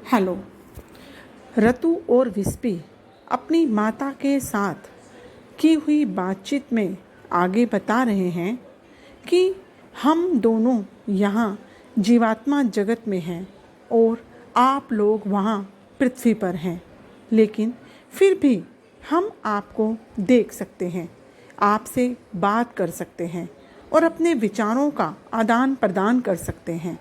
Hello. रतु और विस्पी अपनी माता के साथ की हुई बातचीत में आगे बता रहे हैं कि हम दोनों यहाँ जीवात्मा जगत में हैं और आप लोग वहाँ पृथ्वी पर हैं, लेकिन फिर भी हम आपको देख सकते हैं, आपसे बात कर सकते हैं और अपने विचारों का आदान प्रदान कर सकते हैं।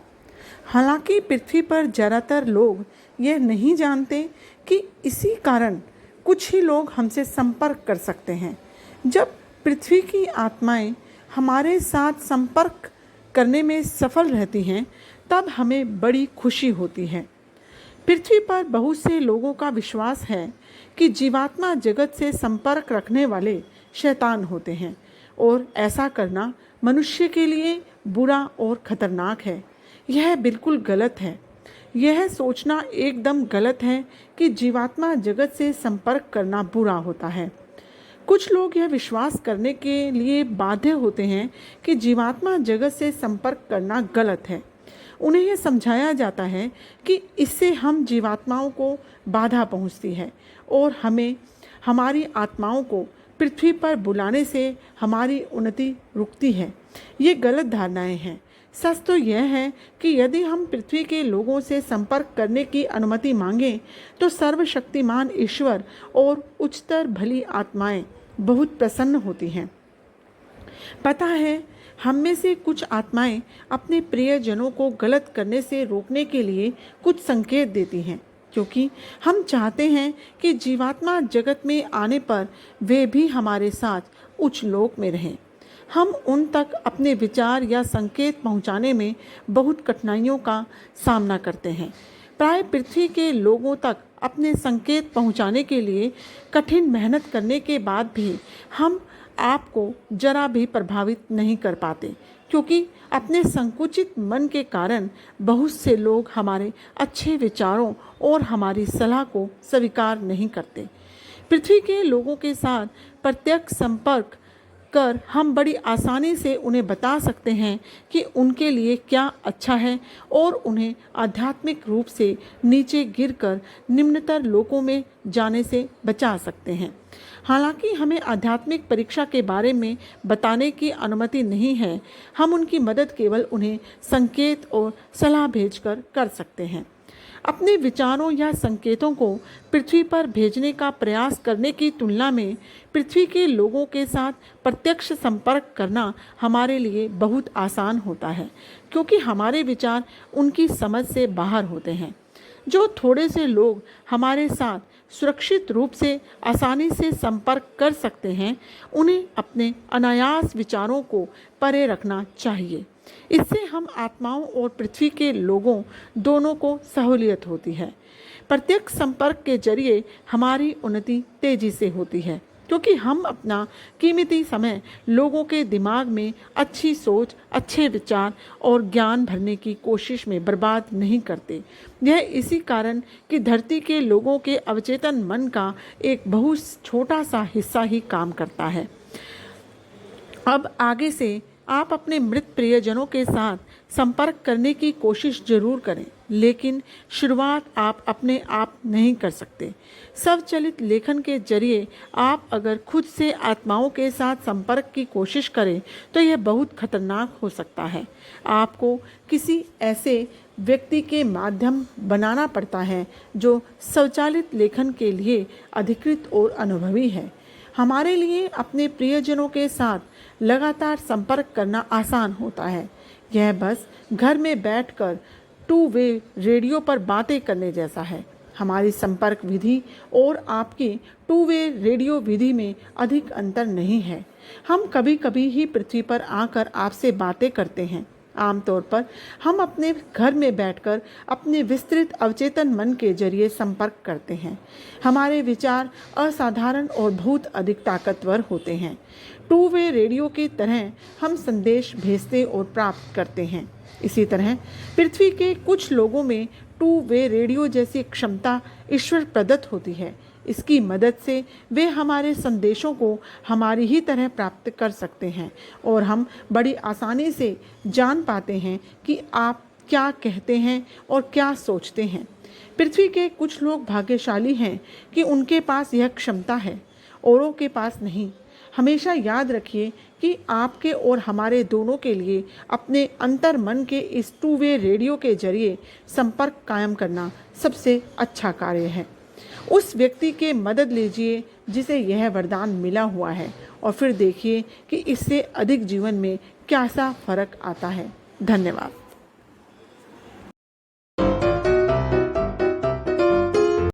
हालांकि पृथ्वी पर ज़्यादातर लोग यह नहीं जानते कि इसी कारण कुछ ही लोग हमसे संपर्क कर सकते हैं। जब पृथ्वी की आत्माएं हमारे साथ संपर्क करने में सफल रहती हैं, तब हमें बड़ी खुशी होती है। पृथ्वी पर बहुत से लोगों का विश्वास है कि जीवात्मा जगत से संपर्क रखने वाले शैतान होते हैं और ऐसा करना मनुष्य के लिए बुरा और खतरनाक है। यह बिल्कुल गलत है। यह सोचना एकदम गलत है कि जीवात्मा जगत से संपर्क करना बुरा होता है। कुछ लोग यह विश्वास करने के लिए बाध्य होते हैं कि जीवात्मा जगत से संपर्क करना गलत है। उन्हें यह समझाया जाता है कि इससे हम जीवात्माओं को बाधा पहुंचती है और हमें हमारी आत्माओं को पृथ्वी पर बुलाने से हमारी उन्नति रुकती है। ये गलत धारणाएं हैं। सच तो यह है कि यदि हम पृथ्वी के लोगों से संपर्क करने की अनुमति मांगें, तो सर्वशक्तिमान ईश्वर और उच्चतर भली आत्माएं बहुत प्रसन्न होती हैं। पता है, हम में से कुछ आत्माएं अपने प्रियजनों को गलत करने से रोकने के लिए कुछ संकेत देती हैं, क्योंकि हम चाहते हैं कि जीवात्मा जगत में आने पर वे भी हमारे साथ उच्च लोक में रहें। हम उन तक अपने विचार या संकेत पहुंचाने में बहुत कठिनाइयों का सामना करते हैं। प्राय पृथ्वी के लोगों तक अपने संकेत पहुंचाने के लिए कठिन मेहनत करने के बाद भी हम आपको जरा भी प्रभावित नहीं कर पाते, क्योंकि अपने संकुचित मन के कारण बहुत से लोग हमारे अच्छे विचारों और हमारी सलाह को स्वीकार नहीं करते। पृथ्वी के लोगों के साथ प्रत्यक्ष संपर्क कर हम बड़ी आसानी से उन्हें बता सकते हैं कि उनके लिए क्या अच्छा है और उन्हें आध्यात्मिक रूप से नीचे गिरकर निम्नतर लोकों में जाने से बचा सकते हैं। हालांकि हमें आध्यात्मिक परीक्षा के बारे में बताने की अनुमति नहीं है। हम उनकी मदद केवल उन्हें संकेत और सलाह भेजकर कर सकते हैं। अपने विचारों या संकेतों को पृथ्वी पर भेजने का प्रयास करने की तुलना में पृथ्वी के लोगों के साथ प्रत्यक्ष संपर्क करना हमारे लिए बहुत आसान होता है, क्योंकि हमारे विचार उनकी समझ से बाहर होते हैं। जो थोड़े से लोग हमारे साथ सुरक्षित रूप से आसानी से संपर्क कर सकते हैं, उन्हें अपने अनायास विचारों को परे रखना चाहिए। इससे हम आत्माओं और पृथ्वी के लोगों दोनों को सहूलियत होती है। प्रत्यक्ष संपर्क के जरिए हमारी उन्नति तेजी से होती है, क्योंकि हम अपना कीमती समय लोगों के दिमाग में अच्छी सोच, अच्छे विचार और ज्ञान भरने की कोशिश में बर्बाद नहीं करते। यह इसी कारण कि धरती के लोगों के अवचेतन मन का एक बहुत छोटा सा हिस्सा ही काम करता है। अब आगे से आप अपने मृत प्रियजनों के साथ संपर्क करने की कोशिश जरूर करें, लेकिन शुरुआत आप अपने आप नहीं कर सकते। स्वचालित लेखन के जरिए आप अगर खुद से आत्माओं के साथ संपर्क की कोशिश करें तो यह बहुत खतरनाक हो सकता है। आपको किसी ऐसे व्यक्ति के माध्यम बनाना पड़ता है जो स्वचालित लेखन के लिए अधिकृत और अनुभवी है। हमारे लिए अपने प्रियजनों के साथ लगातार संपर्क करना आसान होता है। यह बस घर में बैठकर 2 वे रेडियो पर बातें करने जैसा है। हमारी संपर्क विधि और आपकी 2 वे रेडियो विधि में अधिक अंतर नहीं है। हम कभी कभी ही पृथ्वी पर आकर आपसे बातें करते हैं। आमतौर पर हम अपने घर में बैठकर अपने विस्तृत अवचेतन मन के जरिए संपर्क करते हैं। हमारे विचार असाधारण और बहुत अधिक ताकतवर होते हैं। 2 वे रेडियो की तरह हम संदेश भेजते और प्राप्त करते हैं। इसी तरह पृथ्वी के कुछ लोगों में 2 वे रेडियो जैसी क्षमता ईश्वर प्रदत्त होती है। इसकी मदद से वे हमारे संदेशों को हमारी ही तरह प्राप्त कर सकते हैं और हम बड़ी आसानी से जान पाते हैं कि आप क्या कहते हैं और क्या सोचते हैं। पृथ्वी के कुछ लोग भाग्यशाली हैं कि उनके पास यह क्षमता है, औरों के पास नहीं। हमेशा याद रखिए कि आपके और हमारे दोनों के लिए अपने अंतर मन के इस टू वे रेडियो के जरिए संपर्क कायम करना सबसे अच्छा कार्य है। उस व्यक्ति के मदद लीजिए जिसे यह वरदान मिला हुआ है और फिर देखिए कि इससे अधिक जीवन में क्या सा फर्क आता है। धन्यवाद।